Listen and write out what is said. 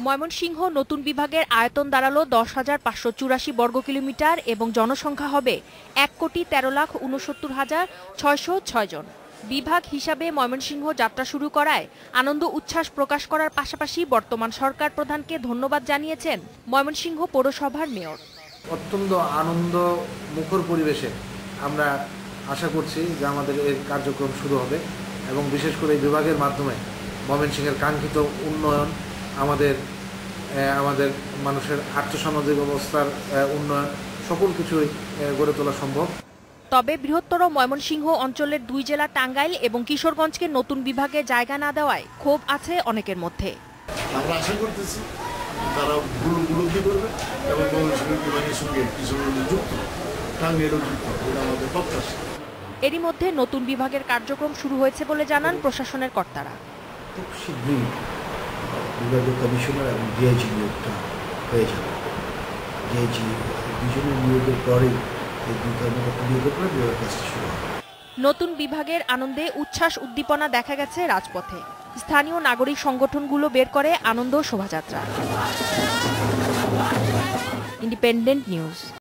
ময়মনসিংহ নতুন বিভাগের আয়তন দাঁড়ালো 10,584 বর্গ কিলোমিটার এবং জনসংখ্যা হবে 1,13,69,606 জন। বিভাগ হিসাবে ময়মনসিংহ যাত্রা শুরু করায় আনন্দ উচ্ছ্বাস প্রকাশ করার পাশাপাশি বর্তমান সরকার প্রধানকে ধন্যবাদ জানিয়েছেন ময়মনসিংহ পৌরসভার মেয়র। অত্যন্ত আনন্দ মুখর পরিবেশে আমরা আশা করছি যে আমাদের এর কার্যক্রম শুরু হবে এবং বিশেষ করে এই বিভাগের মাধ্যমে ময়মনসিংহের কাঙ্ক্ষিত উন্নয়ন, আমাদের মানুষের আর্থসামাজিক অবস্থার উন্নয়ন সকল কিছুই গড়ে তোলা সম্ভব। তবে বৃহত্তর ময়মনসিংহ অঞ্চলের 2 জেলা টাঙ্গাইল এবং কিশোরগঞ্জকে নতুন বিভাগে জায়গা না দেওয়ায় ক্ষোভ আছে অনেকের মধ্যে। আমরা আশা করতেছি তারা উপলব্ধি করবে এবং ময়মনসিংহ বিভাগের সঙ্গে কিশোরগঞ্জ যুক্ত, টাঙ্গাইলও যুক্ত, এটা আমাদের প্রত্যাশা। এরই মধ্যে নতুন বিভাগের কার্যক্রম শুরু হয়েছে বলে জানান প্রশাসনের কর্তারা। খুব শীঘ্রই বিভাগীয় কমিশনার এবং ডিআইজি নিয়োগটা হয়ে যাবে। ডিআইজি দুজনের নিয়োগের পরেই এই দুই কর্মকর্তা নিয়োগের পরে বিভাগের কাজটা শুরু হবে। নতুন বিভাগের আনন্দে উচ্ছ্বাস উদ্দীপনা দেখা গেছে রাজপথে। স্থানীয় নাগরিক সংগঠনগুলো বের করে আনন্দ শোভাযাত্রা। Independent news.